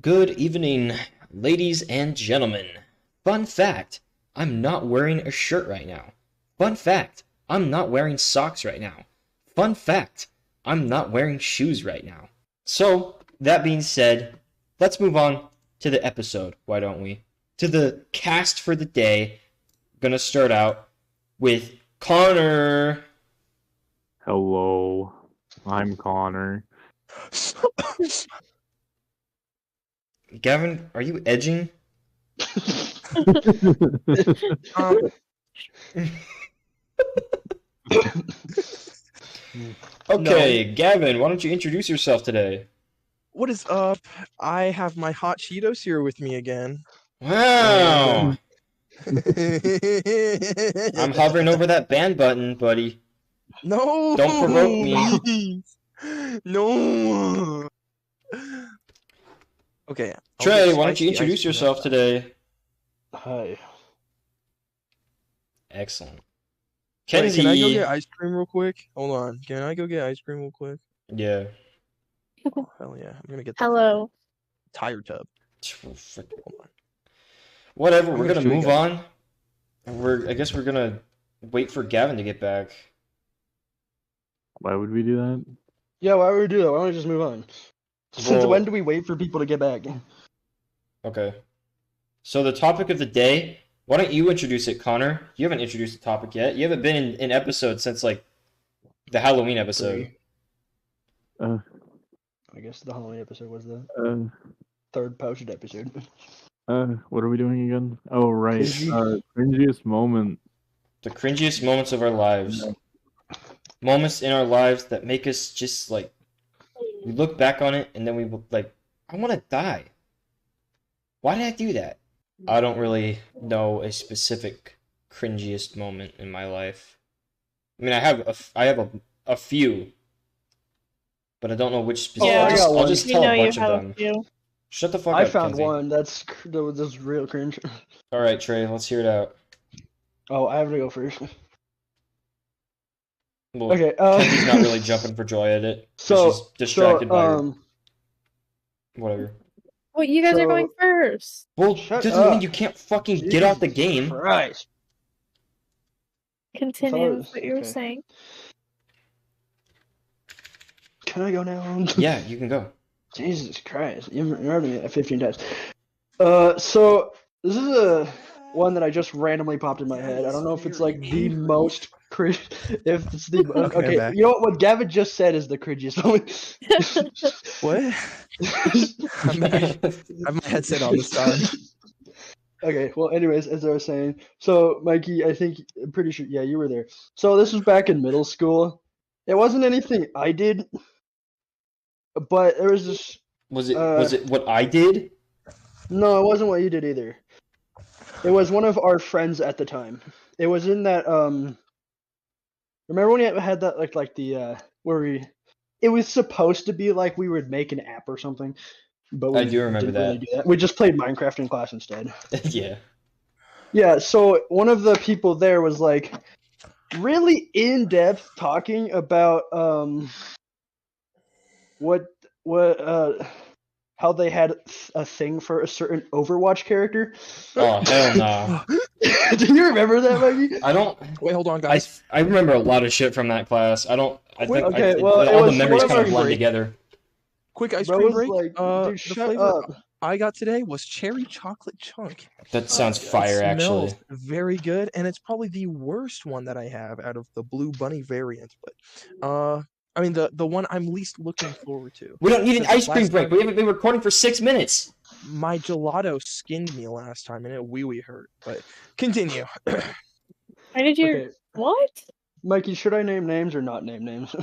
Good evening, ladies and gentlemen. Fun fact, I'm not wearing a shirt right now. Fun fact, I'm not wearing socks right now. Fun fact, I'm not wearing shoes right now. So, that being said, let's move on to the episode, why don't we? To the cast for the day. Gonna start out with Connor. Hello, I'm Connor. Gavin, are you edging? Okay, no. Gavin, why don't you introduce yourself today? What is up? I have my hot Cheetos here with me again. Wow! I'm hovering over that ban button, buddy. No! Don't provoke me. No! Okay. Trey, why don't you introduce yourself today? Hi. Excellent. Kenzie. Wait, can I go get ice cream real quick? Hold on. Can I go get ice cream real quick? Yeah. Oh, hell yeah. I'm gonna get that. Hello. Tire tub. Hold on. Whatever, we're gonna move on. I guess we're gonna wait for Gavin to get back. Why would we do that? Yeah, why would we do that? Why don't we just move on? Since when do we wait for people to get back? Okay. So the topic of the day, why don't you introduce it, Connor? You haven't introduced the topic yet. You haven't been in episode since, like, the Halloween episode. I guess the Halloween episode was the third posted episode. What are we doing again? Oh, right. Cringiest moment. The cringiest moments of our lives. Moments in our lives that make us just, like, we look back on it and then we, like, I want to die. Why did I do that? I don't really know a specific cringiest moment in my life. I mean, I have a few, but I don't know which specific. Yeah, I'll just tell a bunch of them. Shut the fuck up, I found Kenzie. one that's real cringe. All right, Trey, let's hear it out. Oh, I have to go first. Well, okay. Kenzie's not really jumping for joy at it. So she's distracted by her. Whatever. Well, you guys are going first. Well, doesn't mean you can't fucking get out the game. Christ. Continue with what you were saying. Can I go now? Yeah, you can go. Jesus Christ. You interrupted me 15 times. So, this is a one that I just randomly popped in my head. I don't know if it's like the most cringe. If it's the okay, you know what Gavin just said is the cringiest moment. What? I have my headset on this time. Okay, well, anyways, as I was saying, so Mikey, I'm pretty sure, yeah, you were there. So this was back in middle school. It wasn't anything I did, but there was this. Was it what I did? No, it wasn't what you did either. It was one of our friends at the time. It was in that remember when you had that like the where it was supposed to be like we would make an app or something, but I do remember that. Really do that. We just played Minecraft in class instead. Yeah. Yeah, so one of the people there was like really in depth talking about how they had a thing for a certain Overwatch character. Oh, hell no. Do you remember that, Mikey? I don't. Wait, hold on, guys. I remember a lot of shit from that class. I think well, all the memories kind of blend together. Quick ice cream break. Like, dude, the flavor I got today was cherry chocolate chunk. That sounds fire, actually. Very good, and it's probably the worst one that I have out of the Blue Bunny variant. But I mean, the one I'm least looking forward to. We don't need an ice cream break. We haven't been recording for 6 minutes. My gelato skinned me last time, and it wee hurt. But continue. Why did you? Okay. What? Mikey, should I name names or not name names?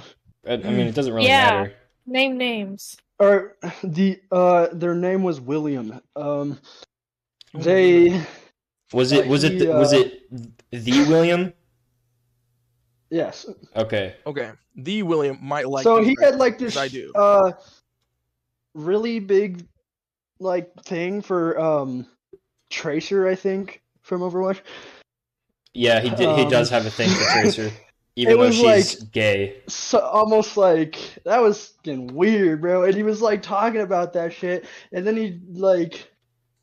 I mean, it doesn't really matter. Name names. Or their name was William. They was it the William? Yes. Okay. The William might like. So he had like this. I do. Really big, like thing for Tracer, I think, from Overwatch. Yeah, he does have a thing for Tracer. even though was she's gay. So almost like that was getting weird, bro. And he was like talking about that shit, and then he like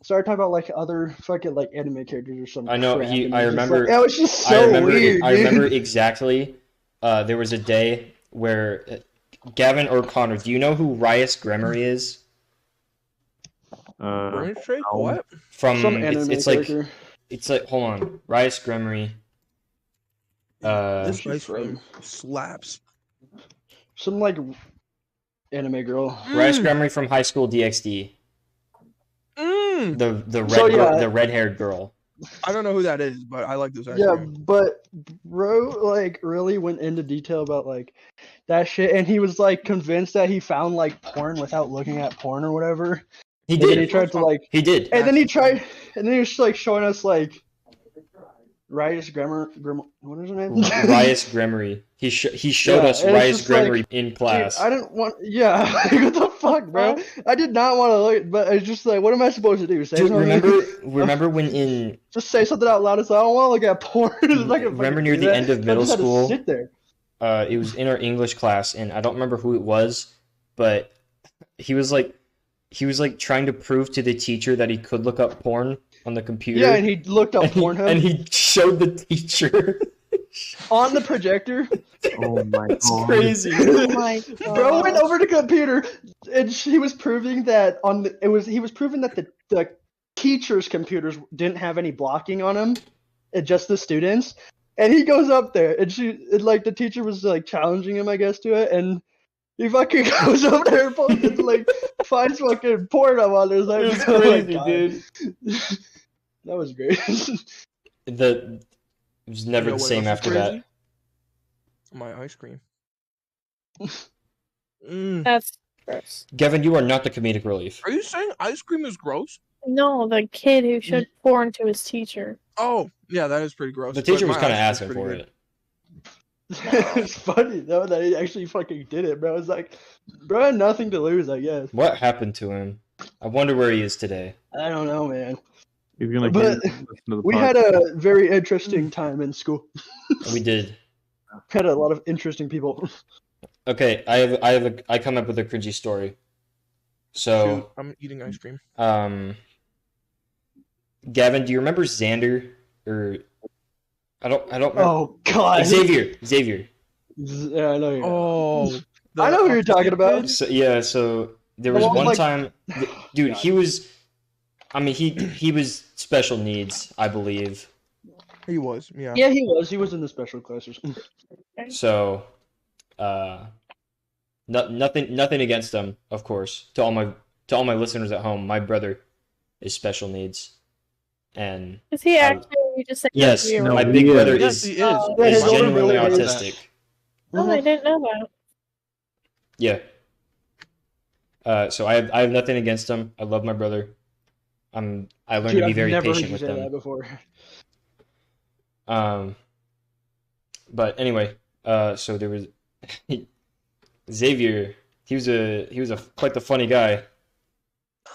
started talking about like other fucking like anime characters or something. I know crap, and I it was just, remember. like, it was just so weird. I remember dude. exactly. There was a day where Gavin or Connor, do you know who Rias Gremory is? Burning Trey? no. What? From Some anime it's like character. hold on, Rias Gremory. This She's ice cream from- slaps. Some like anime girl. Rias Gremory from High School DxD. Mm. The red So, yeah. the red-haired girl. I don't know who that is, but I like this ice Yeah, cream. but bro like really went into detail about like that shit, and he was like convinced that he found like porn without looking at porn or whatever. He And then he did. tried to like, He did. and then he tried, and then he was like showing us like Rias Grammar, what is her name? Rias Gremory. He showed Yeah, us and it's Rias just like, Gremory in class. Dude, I didn't want. Yeah, like, what the fuck, bro? I did not want to look, but it's just like, what am I supposed to do? Say Dude, something? remember when in Just say something out loud. It's like, I don't want to look at porn. Like, remember near the end of middle school? Sit there. It was in our English class, and I don't remember who it was, but he was like trying to prove to the teacher that he could look up porn on the computer. Yeah, and he looked up Pornhub and he showed the teacher on the projector. Oh my It's god. crazy. Oh my god. Bro went over to the computer, and he was proving that he was proving that the teachers' computers didn't have any blocking on them, just the students. And he goes up there, and like the teacher was like challenging him, I guess, to it, and he fucking goes up there and like finds fucking porn on there. Like, It was oh my crazy, God. dude. That was great. It was never You know the what same else is after crazy? that. My ice cream. Mm. That's gross. Gavin, you are not the comedic relief. Are you saying ice cream is gross? No, the kid who showed porn to his teacher. Oh, yeah, that is pretty gross. The teacher but was my kind of ice cream's asking pretty for good. it. It's funny though that he actually fucking did it, bro. It's like, bro had nothing to lose, I guess. What happened to him? I wonder where he is today. I don't know, man. He's gonna But listen to the We had a very interesting time in school. We did. Had a lot of interesting people. Okay, I come up with a cringy story. Shoot, So, I'm eating ice cream. Gavin, do you remember Xander? Or I don't remember. Oh God. Xavier. Yeah, I know. You know. Oh, I know who you're talking about. So yeah, so there was Well, one like- time, dude. He was, I mean, he was special needs, I believe. He was, yeah. Yeah, he was. He was in the special classes. So, nothing against him, of course. To all my listeners at home, my brother is special needs, and Is he actually? You just said yes, he was no, my he big is. brother Yes, is he is. Oh, Yeah, his older genuinely brother is. autistic. Oh, I didn't know that. Yeah. So I have nothing against him. I love my brother. I learned Dude, to be I've very never heard patient you with say them. that before. But anyway, so there was Xavier. He was a quite the funny guy.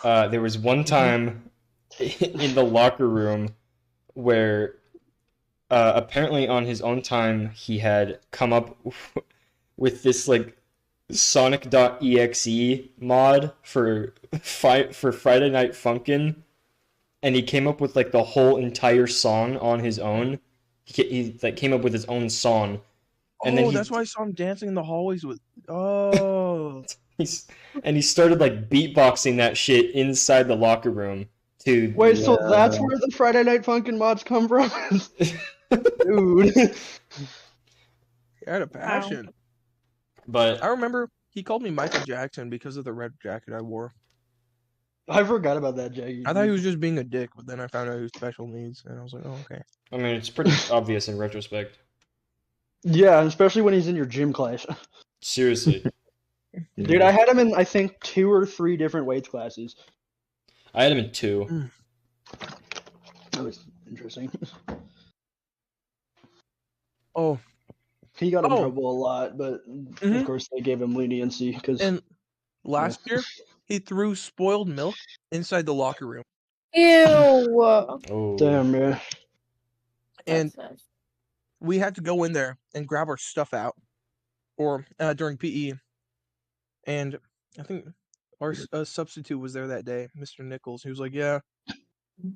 There was one time in the locker room where apparently on his own time he had come up with this like Sonic.exe mod for Friday Night Funkin', and he came up with like the whole entire song on his own. He like came up with his own song, and then That's why I saw him dancing in the hallways with. Oh, he started like beatboxing that shit inside the locker room to Wait, so that's where the Friday Night Funkin' mods come from? Dude. he had a passion. But I remember he called me Michael Jackson because of the red jacket I wore. I forgot about that, Jaggy. I thought he was just being a dick, but then I found out he was special needs, and I was like, oh, okay. I mean, it's pretty obvious in retrospect. Yeah, especially when he's in your gym class. Seriously, Dude, I had him in, I think, 2 or 3 different weights classes. I had him in 2. That was interesting. Oh, He got in Oh. trouble a lot, but Mhm. of course they gave him leniency because and last year he threw spoiled milk inside the locker room, Ew. Oh, damn, man. and That's we had to go in there and grab our stuff out, or during PE, and I think our substitute was there that day, Mr. Nichols. He was like, "Yeah,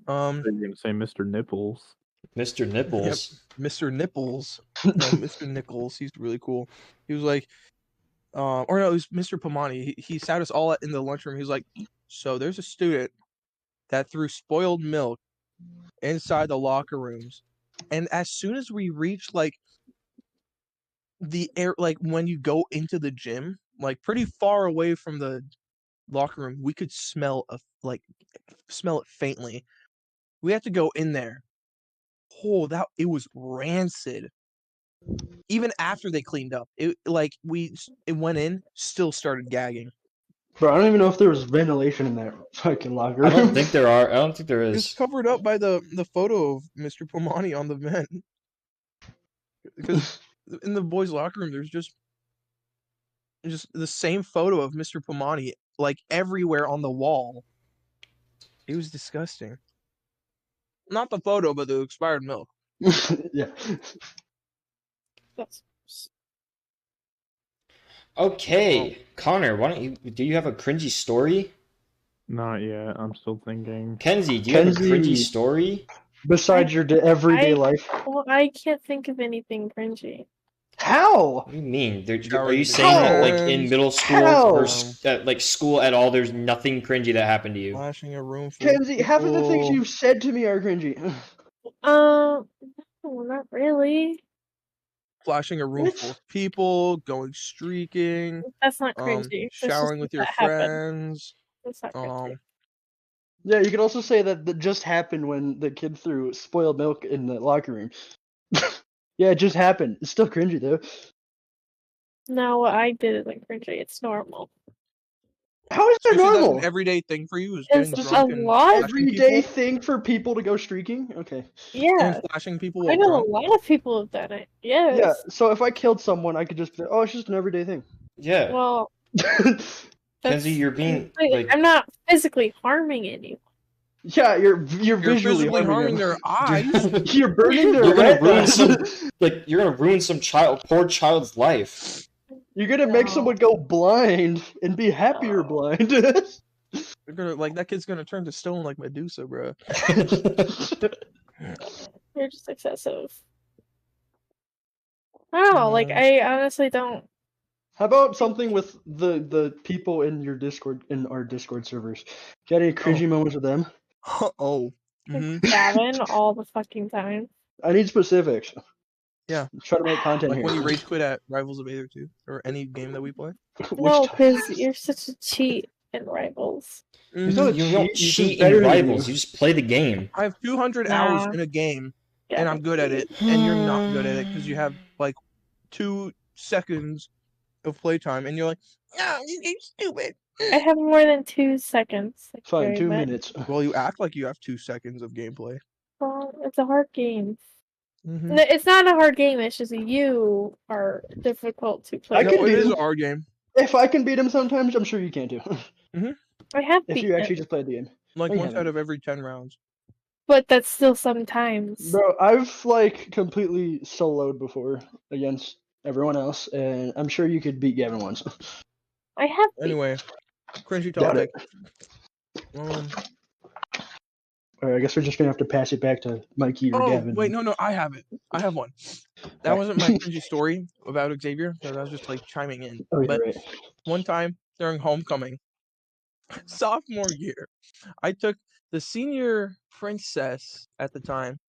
You're gonna say Mr. Nipples. Mr. Nipples. Yep, Mr. Nipples. No, Mr. Nichols. He's really cool." He was like, or no, it was Mr. Pomani. He sat us all in the lunchroom. He was like, "So there's a student that threw spoiled milk inside the locker rooms, and as soon as we reached like the air, like when you go into the gym, like pretty far away from the locker room, we could smell it faintly. We had to go in there. Oh, it was rancid. Even after they cleaned up, it went in, still started gagging. Bro, I don't even know if there was ventilation in that fucking locker I room. don't think there are. I don't think there It's is. covered up by the photo of Mr. Pomani on the vent. Because in the boys' locker room, there's just the same photo of Mr. Pomani like everywhere on the wall. It was disgusting. Not the photo, but the expired milk. Yeah. That's Okay, Connor, why don't you? Do you have a cringy story? Not yet. I'm still thinking. Kenzie, do you have a Kenzie. cringy story? Besides your everyday life. well, I can't think of anything cringy. How? What do you mean? Are Showering you with saying your that, like, in friends. middle school How? or like school at all, there's nothing cringy that happened to you? Flashing a room full of Kenzie, half of the things people. you've said to me are cringy. No, not really. Flashing a room What? full of people, going streaking, That's not cringy. That's just showering with your that happened. friends. That's not cringy. Yeah, you could also say that just happened when the kid threw spoiled milk in the locker room. Yeah, it just happened. It's still cringy though. No, what I did isn't cringy. It's normal. How is So that you said that's normal? an everyday thing for you? Is It's getting a drunk and lot. flashing Everyday people? thing for people to go streaking? Okay. Yeah, And flashing people I while know drunk? a lot of people have done it. Yes. Yeah, so if I killed someone, I could just be like, oh, it's just an everyday thing. Yeah, Well, Kenzie, you're being like. I'm not physically harming anyone. Yeah, you're You're visually physically harming them. their eyes. You're burning their You're gonna ruin retinas. some, like, you're gonna ruin some poor child's life. You're gonna make No. someone go blind and be happier blind. They're gonna that kid's gonna turn to stone like Medusa, bro. You're just excessive. I don't know. Like, No. I honestly don't. How about something with the people in our Discord servers? Got any cringy moments with them? Oh. Like Gavin all the fucking time. I need specifics. Yeah. Try to make content Like here. when you rage quit at Rivals of Aether 2 or any game that we play. No, Which because you're such a cheat in Rivals. He's not a You don't cheat, he's cheat just better in than Rivals. you. You just play the game. I have 200 Nah. hours in a game, and I'm good at it, and you're not good at it because you have like 2 seconds of playtime, and you're like, no, you're stupid. I have more than 2 seconds. Like, Fine, very 2 much. minutes. Well, you act like you have 2 seconds of gameplay. Well, it's a hard game. Mm-hmm. No, it's not a hard game. It's just you are difficult to play. I No, can it beat is him. a hard game. If I can beat him sometimes, I'm sure you can too. I have If beaten you it, actually just played the game. Like I once haven't. out of every 10 rounds. but that's still sometimes. Bro, I've like completely soloed before against everyone else, and I'm sure you could beat Gavin once. I have beaten. Anyway, cringy Doubt topic. it. Alright, I guess we're just gonna have to pass it back to Mikey or Oh, Gavin. wait, no, I have it. I have one. That wasn't my cringy story about Xavier, because I was just like chiming in. Oh, you're But right. one time during homecoming, sophomore year, I took the senior princess at the time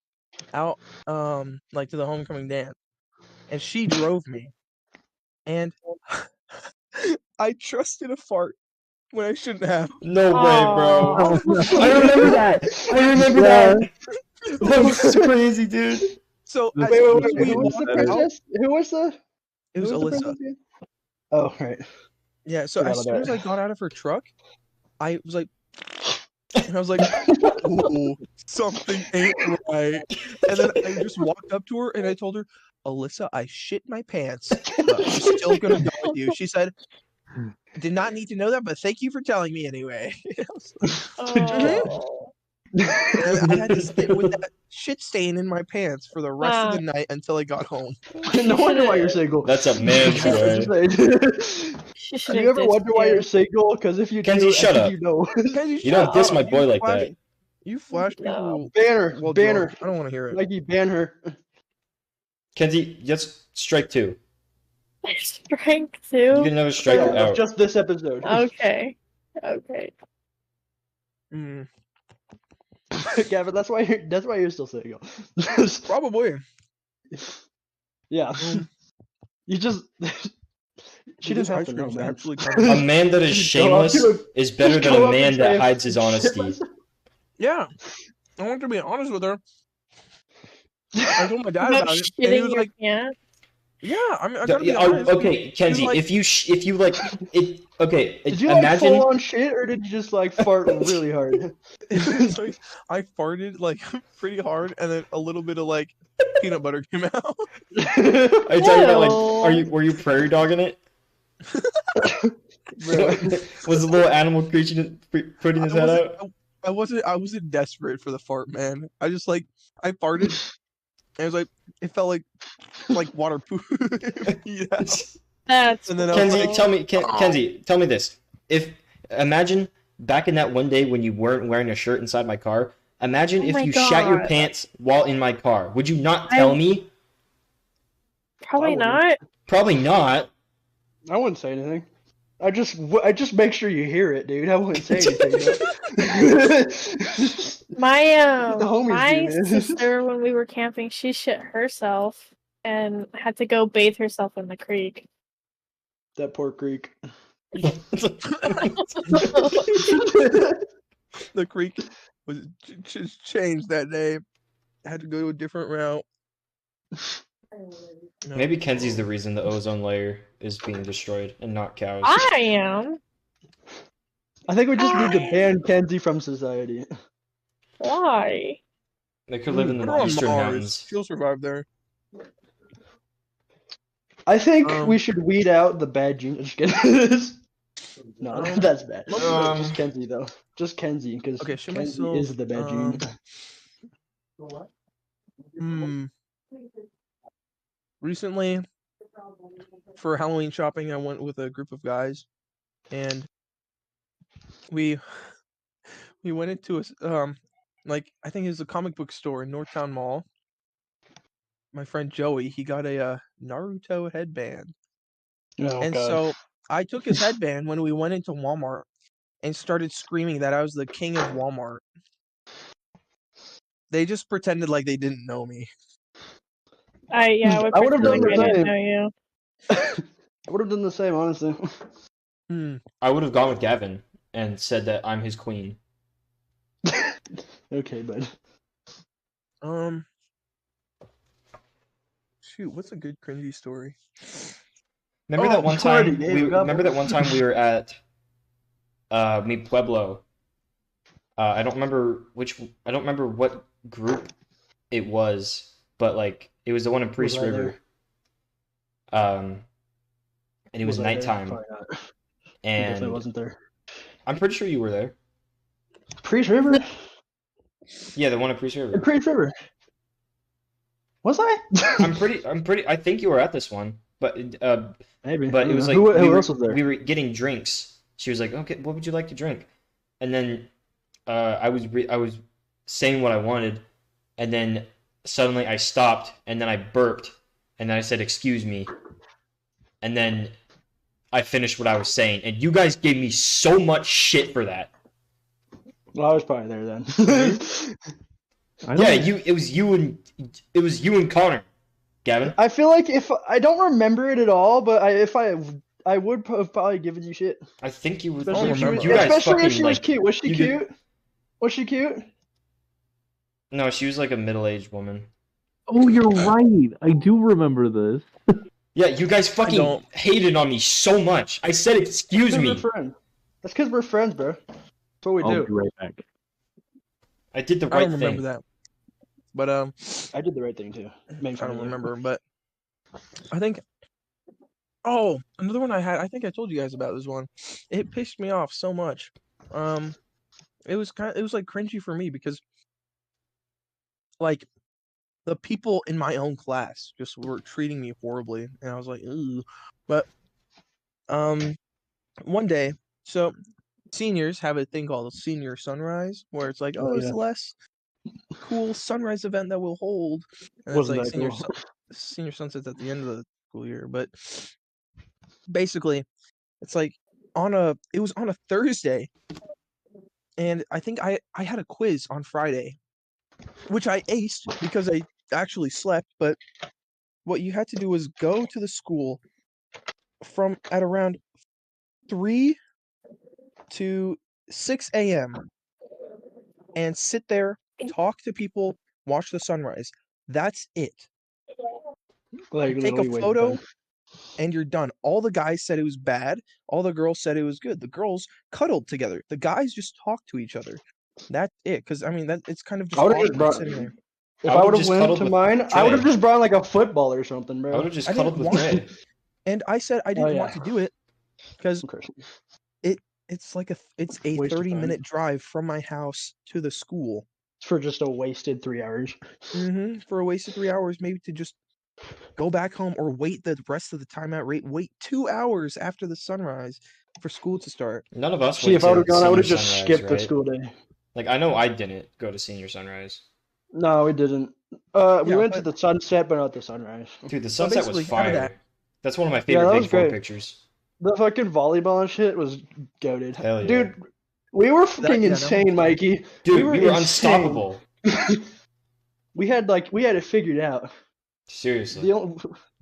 out like to the homecoming dance, and she drove me, and I trusted a fart when I shouldn't have. No way, bro. Aw. I remember that. I remember that. That was crazy, dude. So Wait, as Wait, soon wait, as wait. we Who was the walked out, princess? Who was the? it was who the Alyssa. princess again? Oh, right. Yeah, so Forgot as about soon as that. I got out of her truck, I was like, and I was like, ooh, something ain't right. And then I just walked up to her and I told her, Alyssa, I shit my pants. But I'm still gonna go with you. She said, did not need to know that, but thank you for telling me anyway. Oh. And I had to sit with that shit stain in my pants for the rest of the night until I got home. No wonder why you're single. That's a man, Trey. She Do you ever wonder why you're single? Because if you Kenzie, do, shut I up. think you know. Kenzie, You don't shut diss up. my boy like flash- that. You flash No. people. Ban her. Well, Ban drunk. her. I don't want to hear it. Mikey, ban her. Kenzie, just strike 2. Strike You 2? get another strike out. Just this episode. Okay. Mm, Gavin, that's why you're still single. probably. Yeah. You just. She This didn't have ice to know, cream's man. actually kind of A man that is Just go up shameless to is better just than go a up and man that say, hides his "Shit honesty. myself." Yeah, I want to be honest with her. I told my dad About about it, and he shitting was your like, pants? "Yeah, I mean, I gotta be honest." Okay, Kenzie, like- if you like it, okay, Did you imagine. like full on shit, or did you just like fart really hard? It's like I farted like pretty hard, and then a little bit of like peanut butter came out. Are you talking about No. like? Were you prairie dogging it? Bro. Was the little animal creature putting his head out? I wasn't desperate for the fart, man. I just like I farted, and it was like it felt like water poop. Yeah. That's And then I was Kenzie, like, Kenzie, tell me this. Imagine back in that one day when you weren't wearing a shirt inside my car. Imagine Oh if my you shat your God. pants while in my car. Would you not tell me? probably wouldn't. not. Probably not. I wouldn't say anything. I just make sure you hear it, dude. I wouldn't say anything. My The homies my do, man. sister, when we were camping, she shit herself and had to go bathe herself in the creek. That poor creek. the creek was just changed that day. I had to go to a different route. No. Maybe Kenzie's the reason the ozone layer is being destroyed and not cows. I am. I think we just need to ban Kenzie from society. Why? They could live in Put the her on eastern Mars. mountains. She'll survive there. I think Um, we should weed out the bad genes. Just kidding. No, that's bad. Just Kenzie though. Just Kenzie, because Okay, show Kenzie myself, is the bad gene. Recently, for Halloween shopping, I went with a group of guys, and we went into a like I think it was a comic book store in Northtown Mall. My friend Joey, he got a Naruto headband, Oh and god. so I took his headband when we went into Walmart and started screaming that I was the king of Walmart. They just pretended like they didn't know me. I would I would've pretend done like the I didn't same. know you. I would have done the same, honestly. I would have gone with Gavin and said that I'm his queen. Okay, bud. Shoot, what's a good cringy story? Remember Oh, that one we already time gave a couple. remember that one time we were at Mi Pueblo. I don't remember what group it was, but like it was the one in Priest Was I River. And it was I there? nighttime. Probably not. I definitely And wasn't there. I'm pretty sure you were there. Priest River? Yeah, the one in Priest River. Priest River. Was I? I think you were at this one, but Maybe. but it was like who we were, else was there? we were getting drinks. She was like, "Okay, what would you like to drink?" And then I was saying what I wanted, and then suddenly I stopped, and then I burped, and then I said, "Excuse me," and then I finished what I was saying, and you guys gave me so much shit for that. Well, I was probably there then. Yeah, it was you and Connor, Gavin. I feel like if I don't remember it at all, but I would have probably given you shit. I think you would. Especially if she was, You guys especially fucking if she was like. cute. Was she you cute? could- Was she cute? No, she was like a middle-aged woman. Oh, you're right. I do remember this. Yeah, you guys fucking don't. hated on me so much. I said, "Excuse me." We're friends. That's because we're friends, bro. That's what we I'll do. be right back. I did the I right don't thing. remember that. But I did the right thing too. Made I fun don't of you. remember, but I think. Oh, another one I had. I think I told you guys about this one. It pissed me off so much. It was like cringy for me because like the people in my own class just were treating me horribly, and I was like, ooh. But one day, so seniors have a thing called a senior sunrise, where it's like, oh, it's yeah. the last cool sunrise event that we'll hold, and it's Wasn't like that cool? senior sunsets at the end of the school year. But basically, it's like it was on a Thursday, and I think I had a quiz on Friday, which I aced because I actually slept. But what you had to do was go to the school from at around 3 to 6 a.m. and sit there, talk to people, watch the sunrise. That's it. Like You take a literally waste photo time. and you're done. All the guys said it was bad. All the girls said it was good. The girls cuddled together. The guys just talked to each other. That's it. Because I mean, that it's kind of just I would have just awkward brought. sitting there. If I I would've would have just went cuddled to with mine, I would have Trey. just brought like a football or something, I bro. would have just I didn't cuddled with want Trey. And I said I didn't yeah. want to do it because it's like it's a Waste of 30-minute time. drive from my house to the school. For just a wasted 3 hours. For a wasted 3 hours, maybe to just go back home or wait the rest of the time out. Wait 2 hours after the sunrise for school to start. None of us See, went if I would to have gone, I would senior have just sunrise, skipped the right? school day. Like, I know I didn't go to senior sunrise. No, we didn't. We Yeah, went to but- the sunset, but not the sunrise. Dude, the sunset was basically, out of that- fire. That's one of my Yeah, favorite that Big was Four great. pictures. The fucking volleyball and shit was goated. Hell yeah. Dude, we were fucking yeah, that was insane, fun. Mikey. Dude, we were insane. unstoppable. We had it figured out. Seriously.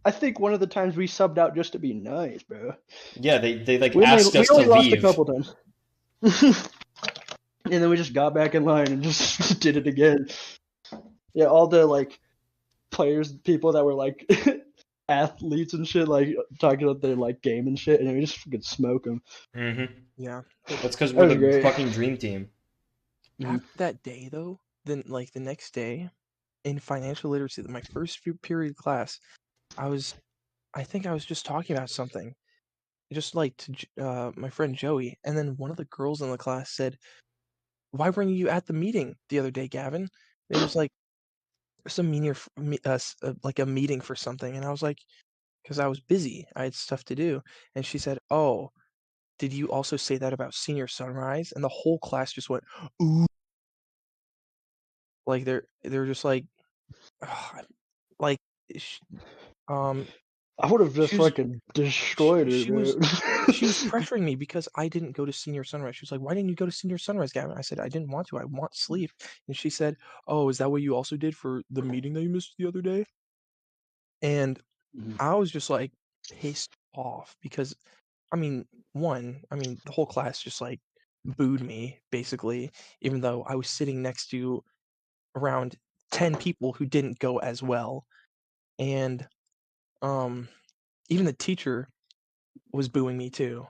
I think one of the times we subbed out just to be nice, bro. Yeah, they like We asked us to only lost a leave. couple times. And then we just got back in line and just did it again. Yeah, all the like players, people that were like athletes and shit, like talking about their like game and shit, and then we just fucking smoke them. Mm-hmm. Yeah. That's because That we're was the great. fucking dream team. After that day, though, then like the next day, in financial literacy, my first period class, I think I was just talking about something, just like to my friend Joey, and then one of the girls in the class said, "Why weren't you at the meeting the other day, Gavin?" It was like some like a meeting for something, and I was like, "Because I was busy, I had stuff to do." And she said, "Oh, did you also say that about senior sunrise?" And the whole class just went, "Ooh." Like they're just like, like, I would have just she was- fucking destroyed her, she bro. was pressuring me because I didn't go to senior sunrise. She was like, "Why didn't you go to senior sunrise, Gavin?" I said, "I didn't want to. I want sleep." And she said, "Oh, is that what you also did for the meeting that you missed the other day?" And Mhm. I was just like pissed off because, the whole class just like booed me basically, even though I was sitting next to around 10 people who didn't go as well. And even the teacher was booing me too.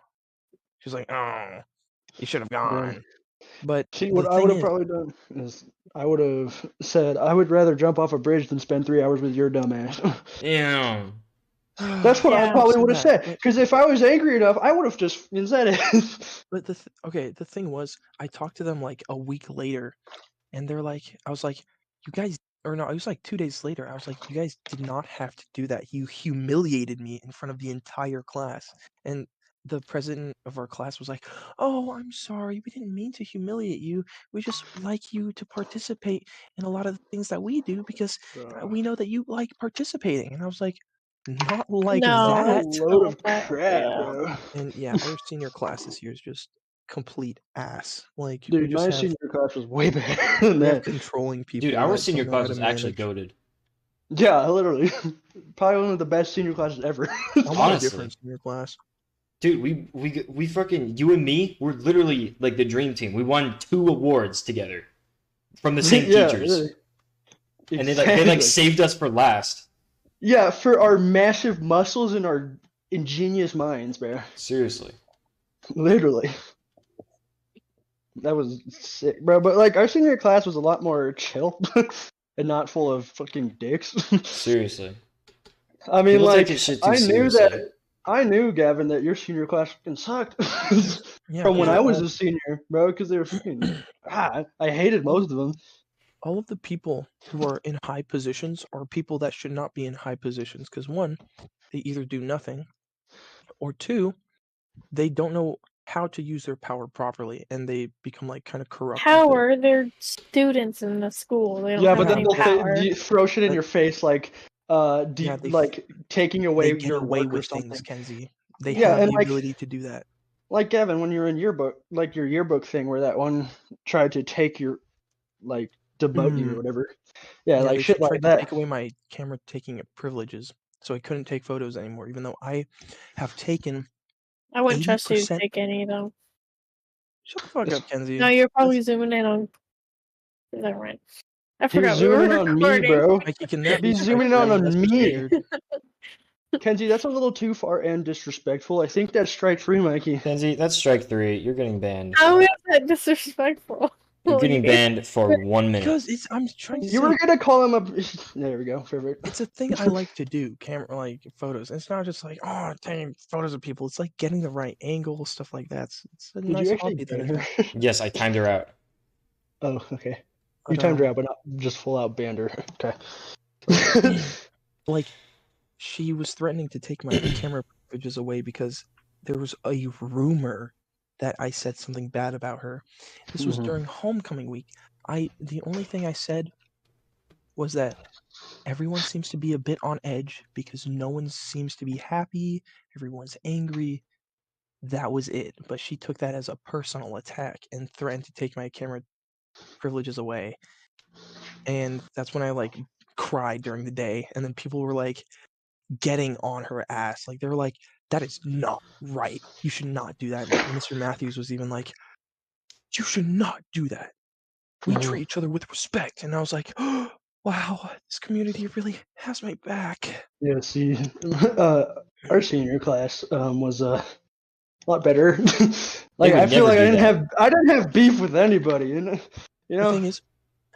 She was like, "Oh, you should have gone." But See, the what I thing would have is, probably done is I would have said I would rather jump off a bridge than spend 3 hours with your dumb ass. Yeah. That's what I Yeah. probably would have said. But- Because if I was angry enough, I would have just said it. But the thing was, I talked to them like a week later, and they're like, I was like, "You guys," or no, it was like 2 days later. I was like, "You guys did not have to do that. You humiliated me in front of the entire class." And the president of our class was like, "Oh, I'm sorry. We didn't mean to humiliate you. We just like you to participate in a lot of the things that we do because we know that you like participating." And I was like, "Not like No. that." A load of But, crap, yeah. bro. And yeah, our senior class this year is just complete ass. Like we Dude, just my have, senior class was way better than we have that. controlling people. Dude, our that senior don't know how class to was actually manage. goated. Yeah, literally. Probably one of the best senior classes ever. I want a Honestly. different senior class. Dude, we fucking, you and me, we're literally like the dream team. We won 2 awards together from the same Yeah, teachers. literally. And they like Exactly. saved us for last. Yeah, for our massive muscles and our ingenious minds, bro. Seriously. Literally. That was sick, bro. But like our senior class was a lot more chill and not full of fucking dicks. Seriously. I mean, People like take this shit too I knew seriously. that. I knew, Gavin, that your senior class fucking sucked Yeah, from when because I was a senior, bro. Because they were fucking. I hated most of them. all of the people who are in high positions are people that should not be in high positions because one, they either do nothing, or two, they don't know how to use their power properly, and they become like kind of corrupt. with it. Power, they're students in the school. They don't Yeah, have but then any they'll power. throw shit in But- your face like Yeah, they like taking away They get your away work or with something. things, Kenzie. They Yeah, have and the like- ability to do that. Like Gavin, when you're in yearbook, like your yearbook thing where that one tried to take your like demote you or whatever. Yeah, like they shit tried like to that. take away my camera taking privileges, so I couldn't take photos anymore, even though I have taken. I wouldn't trust you to 80%. take any though. Shut the fuck up, Kenzie. No, you're probably zooming in on. Never mind. I He was forgot we were zooming on me, recording. bro. Mikey, can that Be be zooming strike in three? on That's for me. scared. Kenzie, that's a little too far and disrespectful. I think that's strike 3, Mikey. Kenzie, that's strike 3. You're getting banned. How is that disrespectful? You're getting banned for 1 minute. Because I'm trying to You say, were gonna call him up. There we go. Perfect. it's a thing I like to do, camera like photos. It's not just like taking photos of people. It's like getting the right angle, stuff like that. It's a Did nice you actually hobby that I ban have. her? Yes, I timed her out. Oh, okay. But, You timed her out, but not just full out banned her. Okay. like she was threatening to take my camera privileges away because there was a rumor that I said something bad about her. This was Mhm. during homecoming week. The only thing I said was that everyone seems to be a bit on edge because no one seems to be happy, everyone's angry. That was it. But she took that as a personal attack and threatened to take my camera privileges away. And that's when I like cried during the day, and then people were like getting on her ass. Like they were like, that is not right. You should not do that. And Mr. Matthews was even like, you should not do that. We Mhm. treat each other with respect. And I was like, oh, wow, this community really has my back. Yeah, see, our senior class was a lot better. Like would I feel never like do I didn't have beef with anybody. You know, The thing is,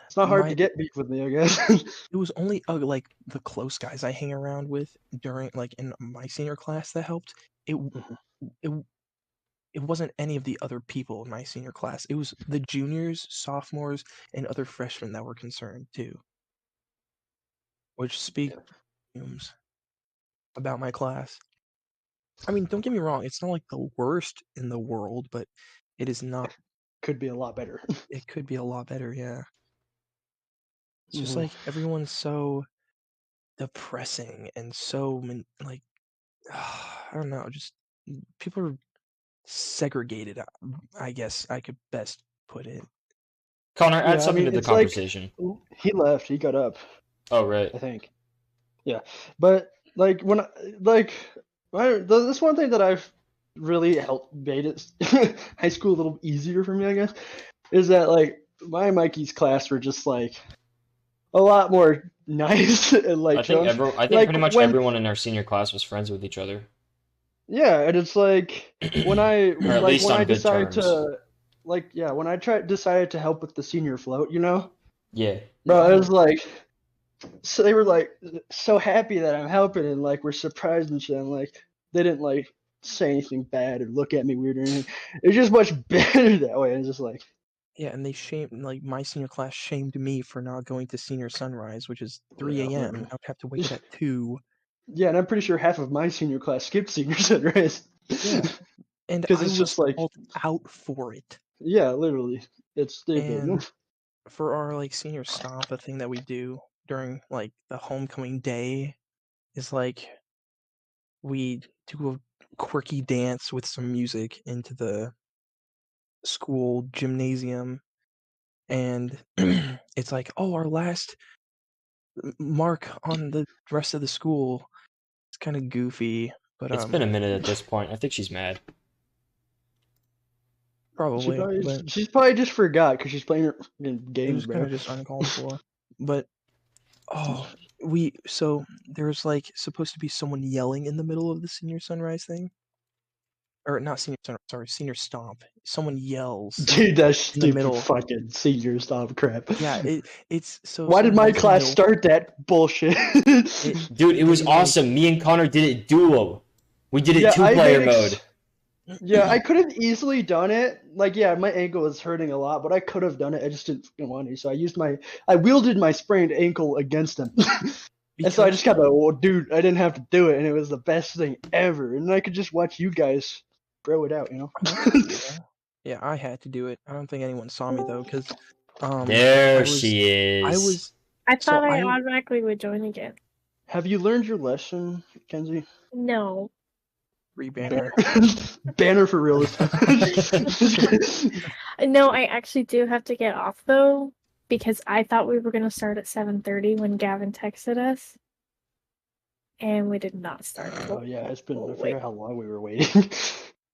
it's not hard my- to get beef with me, I guess. it was only like the close guys I hang around with during like in my senior class that helped. It wasn't any of the other people in my senior class. It was the juniors, sophomores, and other freshmen that were concerned too. Which speaks volumes about my class. I mean, don't get me wrong, it's not like the worst in the world, but it is not. Could be a lot better. It could be a lot better, yeah. It's just Mhm. like everyone's so depressing and so like I don't know, just people are segregated. I guess I could best put it. Connor, Yeah, I add something mean, to the it's like- conversation. He left. He got up, Oh, right. I think. Yeah, but like when this one thing that I've really helped made it high school a little easier for me, I guess, is that like my and Mikey's class were just like a lot more nice and like I think, chill. I think Like, pretty much when- everyone in our senior class was friends with each other. Yeah, and it's like when I Or at like least when on I good decided terms. to like yeah when I decided to help with the senior float, you know, Yeah. bro, I was like, so they were like so happy that I'm helping and like were surprised and shit. And like they didn't like say anything bad or look at me weird or anything. It was just much better that way. And just like Yeah, and they shamed like my senior class shamed me for not going to senior sunrise, which is 3 Yeah. a.m. I would have to wake up at 2. yeah, and I'm pretty sure half of my senior class skipped senior sunrise. Yeah. And 'Cause I it's was just like- called out for it. Yeah, literally, it's stupid. And for our like senior stomp, a thing that we do during like the homecoming day is like we do a quirky dance with some music into the school gymnasium, and it's like, oh, our last mark on the rest of the school. It's kind of goofy, but It's been a minute at this point. I think she's mad. probably, but she's probably just forgot because she's playing her fucking it games, was bro. kind of just uncalled for. But so there's like supposed to be someone yelling in the middle of the senior sunrise thing, or not senior sunrise, sorry, senior stomp. Someone yells. Dude, that's in the stupid middle. fucking senior stop crap. Yeah, it's so. Why did someone my yells in the class middle. start that bullshit? Dude, it was Maybe, like- awesome. Me and Connor did it duo. We did it Yeah, I two-player made mode. Yeah, I could have easily done it. Like, yeah, my ankle was hurting a lot, but I could have done it. I just didn't want to. So I wielded my sprained ankle against him. And so I just kept like, well, dude, I didn't have to do it, and it was the best thing ever. And I could just watch you guys throw it out, you know? Yeah, I had to do it. I don't think anyone saw me though, because There she is. I So thought I I- automatically would join again. Have you learned your lesson, Kenzie? No. Rebanner. Banner for real. No, I actually do have to get off though, because I thought we were gonna start at 7:30 when Gavin texted us. And we did not start. Oh yeah, it's been. I Wait. forgot how long we were waiting.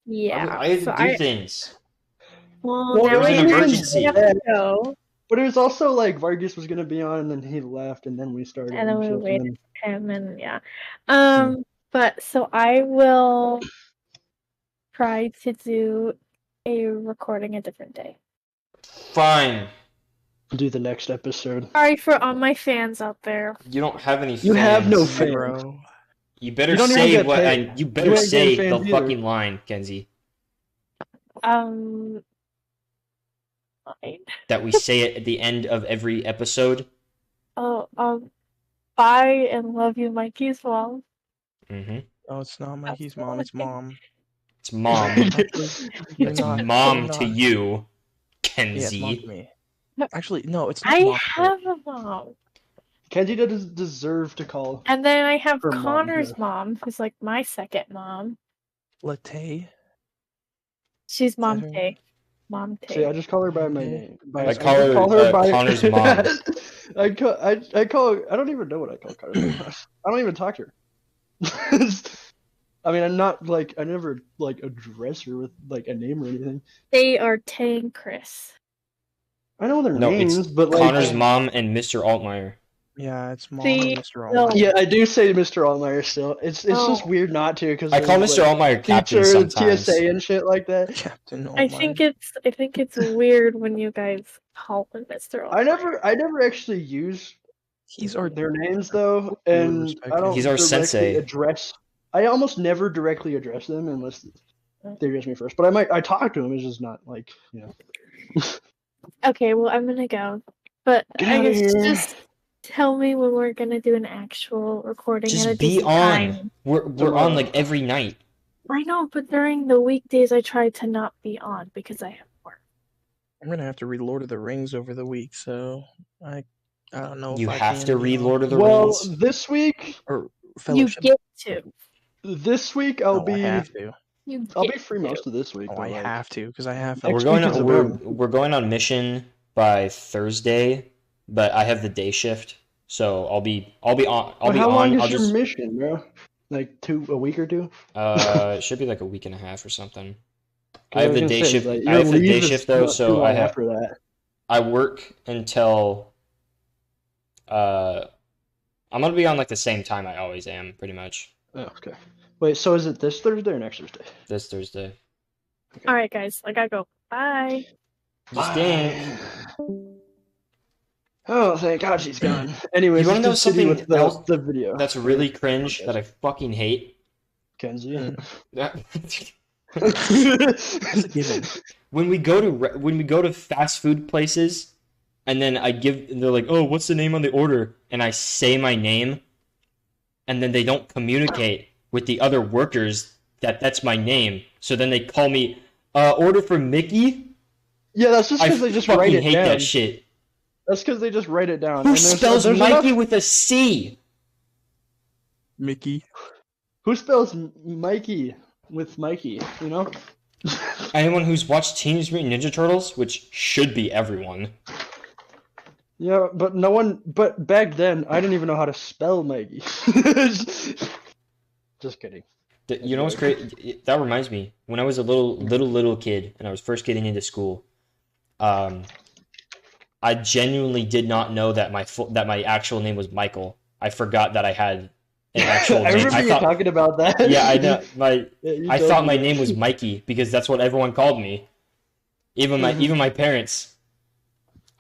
Yeah. I had so to do things. Well, Well, now it was we an actually emergency. have to go. But it was also like Vargas was gonna be on, and then he left, and then we started. And then we stuff, waited for him, and yeah. Hmm. But so I will try to do a recording a different day. Fine. do the next episode. Sorry for all my fans out there. You don't have any fans. You have no Hey, fans. bro. You better You don't even say get what paid. you better You ain't say getting the fans either. fucking line, Kenzie. Fine. That we say it at the end of every episode. Oh, bye and love you, Mikey's mom. Mm-hmm. Oh, it's not Mikey's mom. It's mom. It's mom. You're It's not- mom you're to not. you, Yeah, it's mom Kenzie. to me. Actually, no, it's not I mom to her. have a mom. Kenzie doesn't deserve to call. And then I have Her mom, Connor's yeah. mom, who's like my second mom. Latte. She's Mom that her? Tay. Mom Tay. See, I just call her by my Okay. name. I call her, Connor's mom. I call her. I don't even know what I call Connor. I don't even talk to her. I mean, I'm not like I never like address her with like a name or anything. They are Tay and Chris. I know their No, names, it's but like Connor's mom and Mr. Altmaier. Yeah, it's mom See, and Mr. no. Altmaier. Yeah, I do say Mr. Altmaier still. It's just Oh. weird not to because I call Mr. Altmaier Captain teacher, sometimes. TSA and shit like that. Captain Altmaier. I think it's weird when you guys call him Mr. I Altmaier. never actually use He's our their names though, We would and respect I him. don't He's our directly sensei. address. I almost never directly address them unless they address me first. But I talk to them. It's just not like Okay, well I'm gonna go. But Get I outta guess here. just tell me when we're gonna do an actual recording at a Just be decent on. time. We're on like every night. I know, but during the weekdays I try to not be on because I have work. I'm gonna have to read Lord of the Rings over the week, so I don't know. You if I have can to be read on. Lord of the well, Rings. this week or You Fellowship. get to. I'll No, I have to. I'll be free most of this week. Oh, but, I like, have to because I have. Next We're week going is on about- we're going on mission by Thursday, but I have the day shift, so I'll be on. I'll be how on. long is I'll your just mission, bro? Like a week or two? it should be like a week and a half or something. 'Cause I have was the gonna day say, shift. like, I your have the day leave is shift though, not too so long after that. I work until I'm gonna be on like the same time I always am, pretty much. Oh, okay. Wait, so is it this Thursday or next Thursday? This Thursday. Alright guys, I gotta go. Bye. You stink. Oh, thank God she's gone. Anyways, You wanna let's know continue something with else the video. That's really cringe that I fucking hate. Kenzie. That's a given. when we go to fast food places, and then they're like, "Oh, what's the name on the order?" And I say my name, and then they don't communicate with the other workers that that's my name. So then they call me, "Order for Mickey." Yeah, that's just I because they just fucking write it hate down. that shit. That's because they just write it down. Who And there's spells Mikey enough- with a C? Mickey. Who spells Mikey with Mikey? You know. Anyone who's watched Teenage Mutant Ninja Turtles, which should be everyone. Yeah, but no one. But back then, I didn't even know how to spell Mikey. Just kidding. You know what's great? That reminds me. When I was a little kid and I was first getting into school, I genuinely did not know that my actual name was Michael. I forgot that I had an actual I name. remember you talking about that. Yeah, I know. You I told thought me my that. name was Mikey because that's what everyone called me. Even my parents.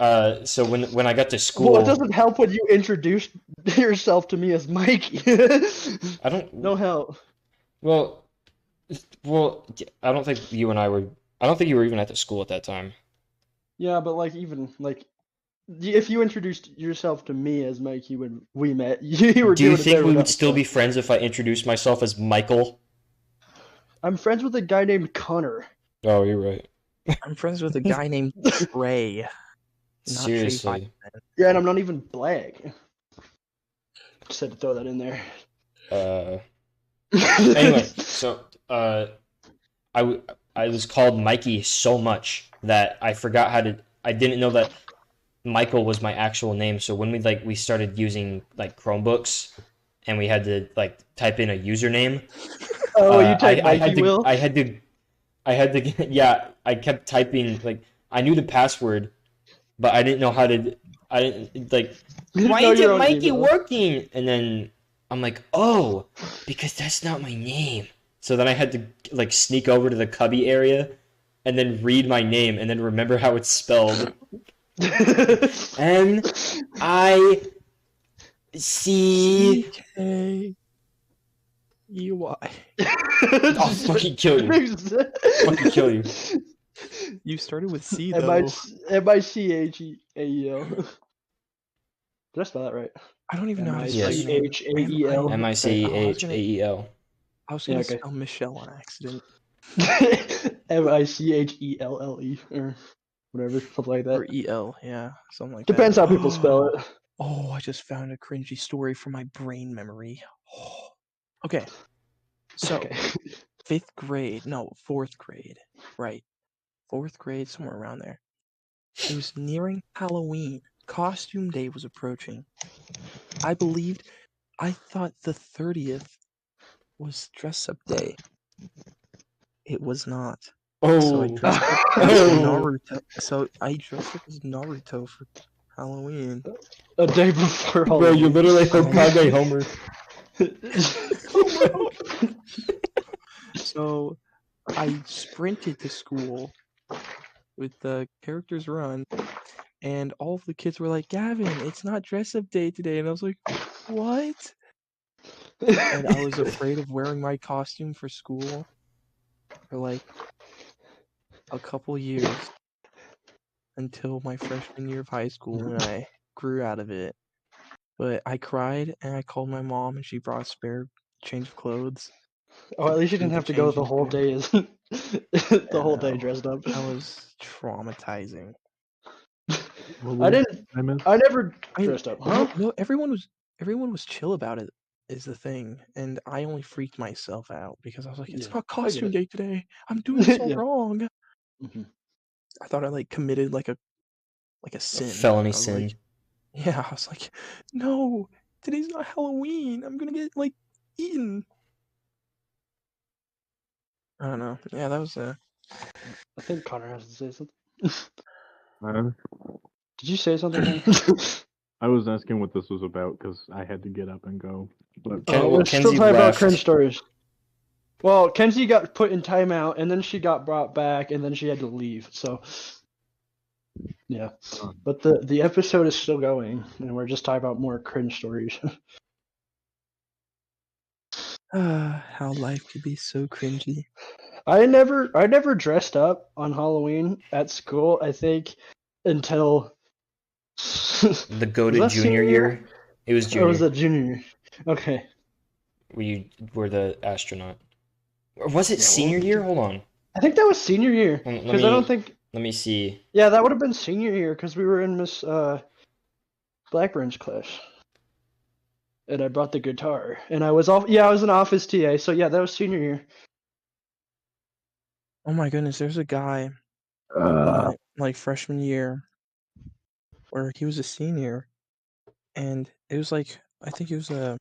So when I got to school, Well, it doesn't help when you introduce yourself to me as Mikey. I don't. No help. Well, Well, I don't think you and I were. I don't think you were even at the school at that time. Yeah, but like even like if you introduced yourself to me as Mikey when we met, you were Do you doing it think there we would without still be so. friends if I introduced myself as Michael? I'm friends with a guy named Connor. Oh, you're right. I'm friends with a guy named Trey. Not Trey Seriously. Yeah, and I'm not even black. Just had to throw that in there. Anyway, so I was called Mikey so much that I forgot how to. I didn't know that Michael was my actual name. So when we started using like Chromebooks, and we had to like type in a username. Oh, you type I Mikey, had to. Will? I had to. Yeah, I kept typing like I knew the password, but I didn't know how to. I didn't like. Why Know isn't your own Mikey email. working? And then I'm like, oh, because that's not my name. So then I had to like sneak over to the cubby area, and then read my name, and then remember how it's spelled. MICEY. CKEY. I'll fucking kill you. Fucking kill you. You started with C though. MICHAEL. Did I spell that right? I don't even know how to spell Yes. your name. MICHAEL. MICHAEL. I was gonna Okay. spell Michelle on accident. MICHELLE or whatever, something like Or that. EL, yeah. Something like Depends that. how people spell it. Oh, I just found a cringy story from my brain memory. Okay. So, Okay. 4th grade. Right. 4th grade, somewhere around there. It was nearing Halloween. Costume day was approaching. I thought the 30th was dress up day. It was not. So I Oh. dressed up as Naruto. So I dressed up as Naruto for Halloween. A day before Bro, Halloween. you literally Hokage Homer. So I sprinted to school with the characters run, and all of the kids were like, Gavin, it's not dress up day today. And I was like, what? And I was afraid of wearing my costume for school for like a couple years until my freshman year of high school when I grew out of it. But I cried and I called my mom and she brought a spare change of clothes. Oh, at least you didn't the have to go the changing whole room. day the whole day No. dressed up. That was traumatizing. I never I mean, dressed up. Huh? no, everyone was chill about it is the thing. And I only freaked myself out because I was like, it's Yeah, not I get costume it. day today. I'm doing this all Yeah. wrong. Mhm. I thought I like committed like a sin. Felony I was sin. like, yeah, I was like, no, today's not Halloween. I'm gonna get like eaten. I don't know. Yeah, that was I think Connor has to say something. Uh, Did you say something, Connor? I was asking what this was about because I had to get up and go. But We're still Kenzie talking about left. cringe stories. Well, Kenzie got put in timeout, and then she got brought back, and then she had to leave. So, yeah. But the episode is still going, and we're just talking about more cringe stories. how life could be so cringy. I never dressed up on Halloween at school. I think until The goated that junior senior year. It was or junior. was that junior year? Okay. Where you were the astronaut. Or was it Yeah, senior year? Hold on. I think that was senior year Let because I don't me think. let me see. Yeah, that would have been senior year because we were in Miss Blackburn's class, and I brought the guitar, and I was off. Yeah, I was an office TA. So yeah, that was senior year. Oh my goodness, there's a guy like freshman year where he was a senior, and it was like I think it was a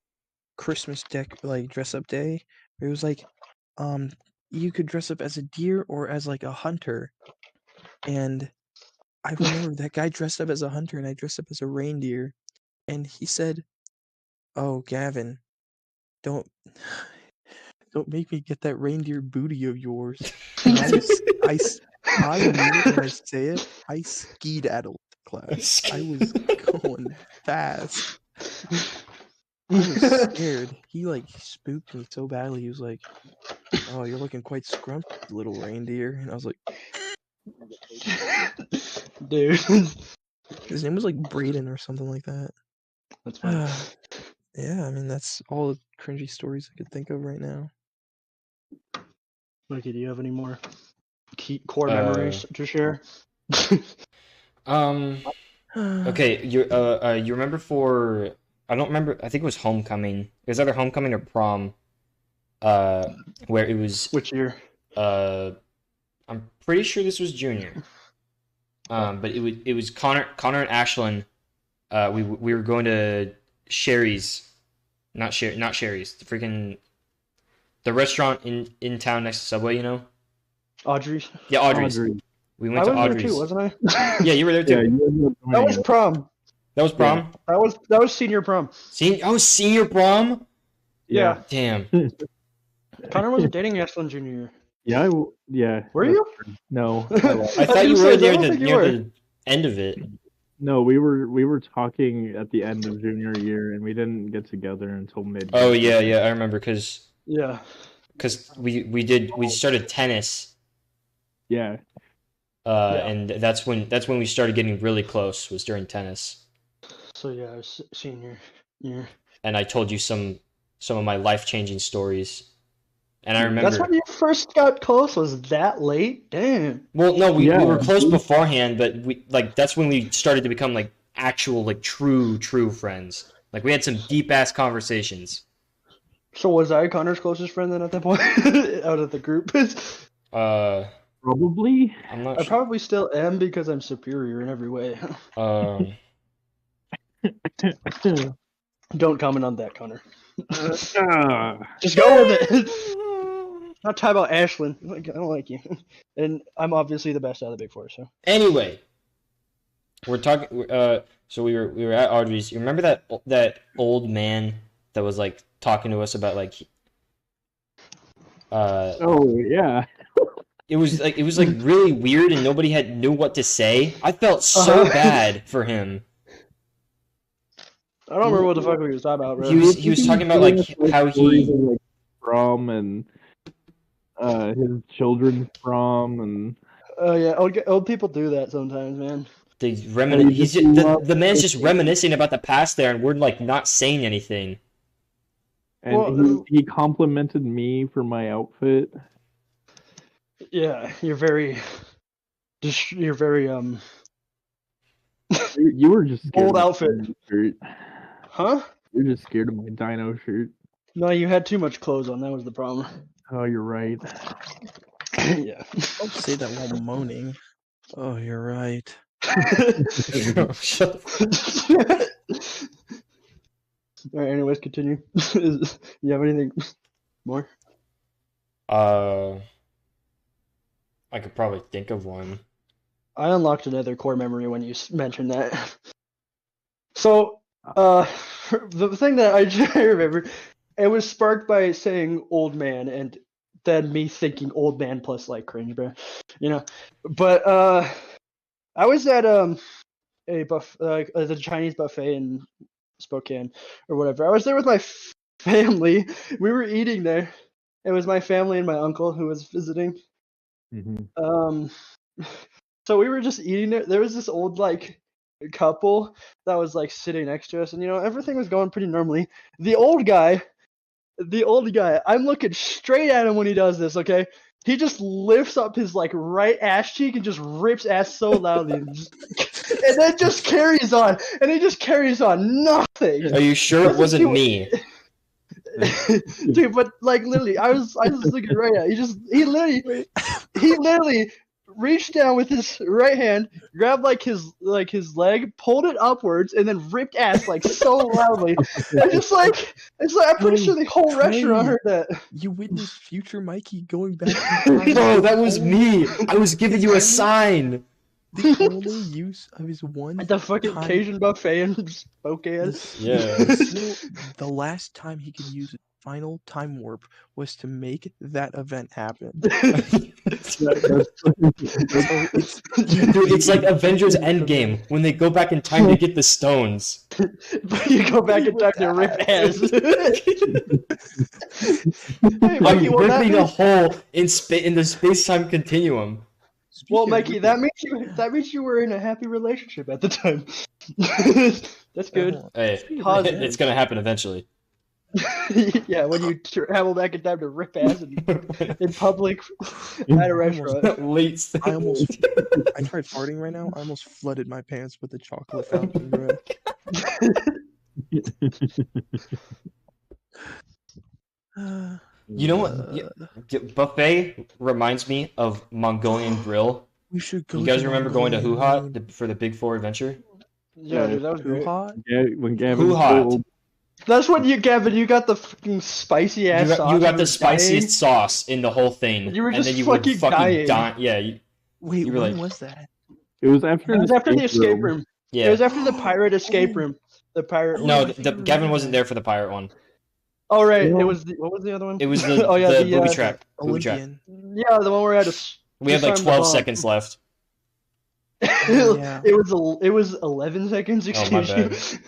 Christmas dress up day. Where it was like, you could dress up as a deer or as like a hunter, and I remember that guy dressed up as a hunter and I dressed up as a reindeer, and he said, "Oh, Gavin, don't don't make me get that reindeer booty of yours." And I immediately when I say it, I skedaddled class. I was going fast. I was scared. He like spooked me so badly. He was like, oh, you're looking quite scrumpy, little reindeer. And I was like, Dude, his name was like Braden or something like that. that's fine. Yeah, I mean, that's all the cringy stories I could think of right now. Mikey, do you have any more core memories to share? Okay, you remember for I don't remember. I think it was homecoming. It was either homecoming or prom. Where it was. Which year? I'm pretty sure this was junior. But it was Connor and Ashlyn. We were going to Sherry's, not Sherry's. The restaurant in town next to Subway. You know. Audrey's. Yeah, Audrey's. Audrey. We I went to was there Audrey's. too, wasn't I? Yeah, you were there too. Yeah, you ended up That joining was us. prom. That was prom. That was senior prom. Senior prom. Yeah. Damn. Connor wasn't dating Ashlyn junior year. Yeah, yeah. Were you? No, I thought you was were gonna say, I near don't the think you were. end of it. no. We were talking at the end of junior year, and we didn't get together until mid. Oh yeah, I remember because Yeah. we started tennis. Yeah. And that's when we started getting really close, was during tennis. So yeah, I was senior year. And I told you some of my life-changing stories. And I remember That's when you first got close. Was that late? Damn. well, no, we Yeah. were close beforehand, but that's when we started to become like actual like true friends. Like we had some deep ass conversations. So was I Connor's closest friend then at that point out of the group? Probably. I'm not I sure. probably still am because I'm superior in every way. Don't comment on that, Connor. Just go with it. Not talk about Ashlyn. I don't like you, and I'm obviously the best out of the big four. So Anyway, we're talking. So we were at Audrey's. You remember that old man that was like talking to us about like. Oh yeah. It was like really weird, and nobody knew what to say. I felt so bad for him. I don't remember what the fuck we was talking about, bro. He was talking about like how he. Like, prom and his children's prom and. Oh yeah, old people do that sometimes, man. The man's just reminiscing about the past there, and we're like not saying anything. And Well, he complimented me for my outfit. Yeah, you're very You were just scared Old of my outfit. dino shirt. huh? You're just scared of my dino shirt. No, you had too much clothes on. That was the problem. Oh, you're right. Yeah. Don't say that while moaning. Oh, you're right. All right. Anyways, continue. You have anything more? I could probably think of one. I unlocked another core memory when you mentioned that. So, the thing that I remember, it was sparked by saying "old man" and then me thinking "old man" plus like cringe, bro. You know, but I was at a the Chinese buffet in Spokane or whatever. I was there with my family. We were eating there. It was my family and my uncle who was visiting. Mm-hmm. So we were just eating there. There was this old like couple that was like sitting next to us, and everything was going pretty normally. The old guy, I'm looking straight at him when he does this. Okay, he just lifts up his like right ass cheek and just rips ass so loudly, and then just carries on, and he just carries on nothing. Are you sure it wasn't me? Dude, but like literally, I was looking right at it. He literally reached down with his right hand, grabbed his leg, pulled it upwards, and then ripped ass like so loudly. And it's like I'm pretty sure the whole restaurant heard that. You witnessed future Mikey going back. No, that was me. I was giving you a sign. The only use of his one At the fucking time, Cajun buffet in Spokane. Yeah. the last time he could use his final time warp was to make that event happen. So it's Dude, it's like Avengers Endgame when they go back in time to get the stones. But you go back in time to rip ass. Hey, I'm Mikey, well, that ripping a means, hole in the space-time continuum. well, Speaking of Mikey, that ripping- means you were in a happy relationship at the time. That's good. Hey, Pause. it's gonna happen eventually. Yeah, when you travel back in time to rip ass in public at a restaurant. Late. I tried farting right now. I almost flooded my pants with the chocolate fountain, bro. You know what? Buffet reminds me of Mongolian Grill. We should go. You guys to remember going to Hoo Ha Mongolian. for the Big Four adventure? Yeah, dude, that was Hoo great. Ha? When Gavin Who hot? told- That's when Gavin, you got the fucking spicy ass sauce. You got and the were spiciest sauce in the whole thing. You were and just then you were fucking fucking dying. dying. Yeah, Wait, You were when like- was that? It was after It was after the escape room. room. yeah. It was after the pirate escape Oh. room. The pirate. No, I think I Gavin remember wasn't that. there for the pirate one. Oh right, No. it was. What was the other one? It was the, Oh, yeah, the the, booby uh, trap. Booby trap. Olympian. Yeah, the one where I had to. We had like disarm the 12 bomb. seconds left. Yeah. It was 11 seconds. Oh, my Excuse you. bad.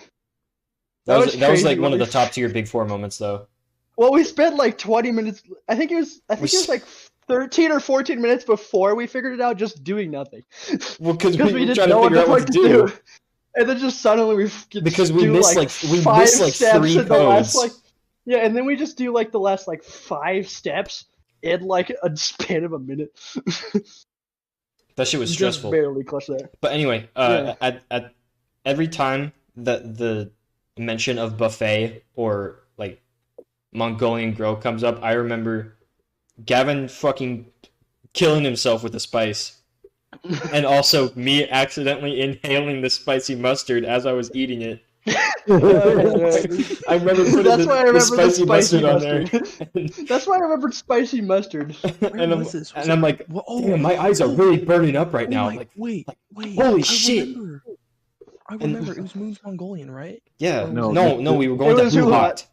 That was That was like crazy. one of the top tier Big Four moments, though. Well, we spent like 20 minutes. I think it was like 13 or 14 minutes before we figured it out, just doing nothing. Well, because Because we we were didn't trying know to what figure the out fuck what to to do. do. And then just suddenly we Because we do missed like we five missed like steps 3 in the last, codes. like, yeah, and then we just do like the last like 5 steps in like a span of a minute. That shit was Just stressful. barely clutch that. But anyway, Yeah. at every time that the mention of buffet or like Mongolian Grill comes up, I remember Gavin fucking killing himself with the spice. And also me accidentally inhaling the spicy mustard as I was eating it. I remember putting That's why I remember the spicy mustard on there. That's why I remembered spicy mustard. and was this? Was I'm like, Well, oh, damn, my eyes are really burning up right oh now. my- Like, wait. holy I shit. Remember. I remember. It was Moon's Mongolian, right? yeah, No, no, we were going It to was Hoo Hoo Ha. Hot.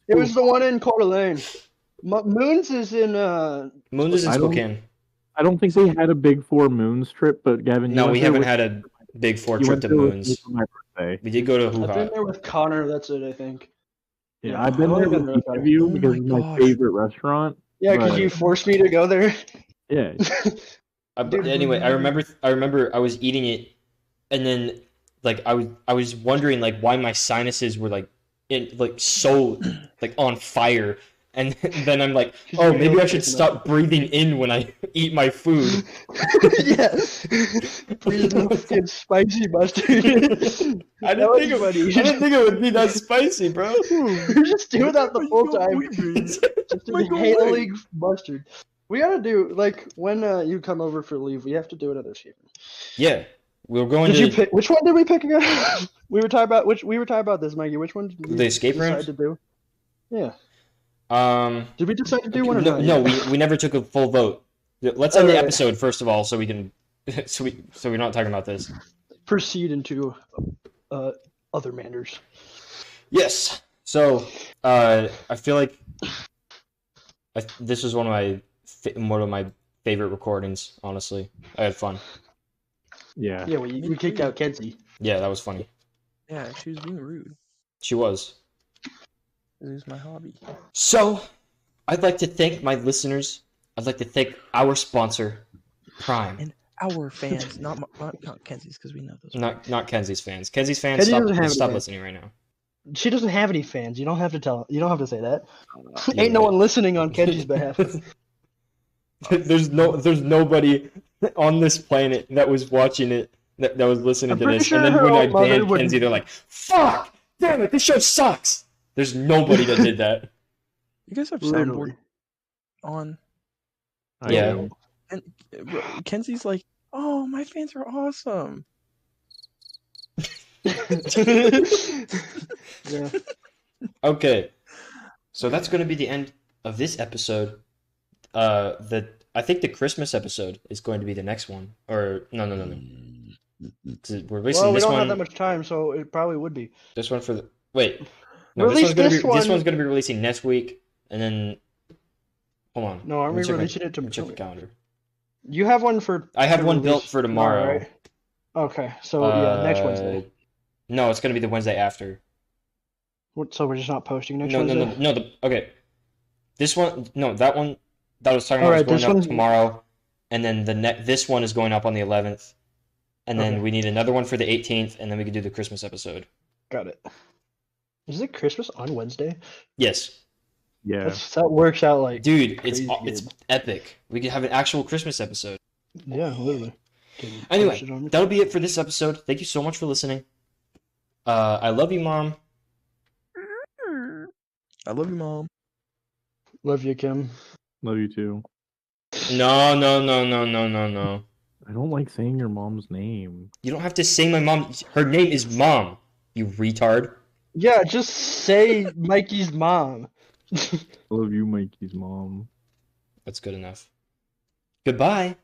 It was the one in Coeur d'Alene. Moon's is in Moons is in I don't- Spokane. I don't think we had a Big Four Moons trip, but Gavin, you No, went we there haven't with- had a Big Four you trip went to there with me Moons. for my birthday. We did go to Hoo I've Ha. been there with Connor, that's it, I think. Yeah, Yeah, I've been I've there only with been each there of you Oh because my it's my gosh. favorite restaurant. Yeah, because Right. you forced me to go there. Yeah, But Dude, anyway, I remember I was eating it, and then like I was wondering like why my sinuses were like so like on fire, and then I'm like, oh, maybe I should stop breathing in when I eat my food. Yeah. Breathing the fucking spicy mustard. I didn't think it would be that spicy, bro. You're just doing that the whole time. Just Michael, inhaling mustard. We gotta do like when you come over for leave. We have to do another escape room. Yeah, we were going Did to you pick? Which one did we pick again? We were talking about this, Mikey. Which one did we The escape decide rooms? to do? Yeah. um. Did we decide to do one or No, not? no, we never took a full vote. Let's end the Alright. episode first of all, so we can so we're not talking about this. Proceed into other manners. Yes. So, I feel like this was one of my favorite recordings. Honestly, I had fun. yeah. Yeah, we kicked out Kenzie. Yeah, that was funny. Yeah, she was being rude. She was. It was my hobby. So, I'd like to thank my listeners. I'd like to thank our sponsor, Prime. And our fans, not Kenzie's, because we know those. Not Kenzie's fans. Kenzie's fans, Kenzie doesn't have stop any fans. listening right now. She doesn't have any fans. You don't have to tell. You don't have to say that. You're Ain't no right. one listening on Kenzie's behalf. There's nobody on this planet that was watching it that was listening I'm to pretty this. sure And then her when I own mother banned would- Kenzie, they're like, "Fuck! Damn it! This show sucks." There's nobody that did that. You guys have Literally. soundboard on. I Yeah. do. And Kenzie's like, "Oh, my fans are awesome." Yeah. Okay, so that's going to be the end of this episode. I think the Christmas episode is going to be the next one. Or no. 'Cause we're releasing Well, we this don't one. have that much time, so it probably would be. This one for the wait. No, Release this one. one's gonna be releasing next week, and then hold on. No, aren't Let me we check releasing it let me check the to? calendar. You have one for. I have to one built release for tomorrow. right? Okay, so yeah, next Wednesday. No, it's gonna be the Wednesday after. So we're just not posting next No, Wednesday. no. Okay, this one. No, that one that I was talking All about right, is this going up one's- tomorrow, and then this one is going up on the 11th, and then Okay. we need another one for the 18th, and then we can do the Christmas episode. Got it. Is it Christmas on Wednesday? Yes, Yeah. That works out like. dude, Crazy it's good. epic. We could have an actual Christmas episode. Yeah, literally. Getting Anyway, posted on- that'll be it for this episode. Thank you so much for listening. I love you, Mom. I love you, Mom. Love you, Kim. Love you too. No. I don't like saying your mom's name. You don't have to say my mom. Her name is Mom, you retard. Yeah, just say Mikey's mom. I love you, Mikey's mom. That's good enough. Goodbye.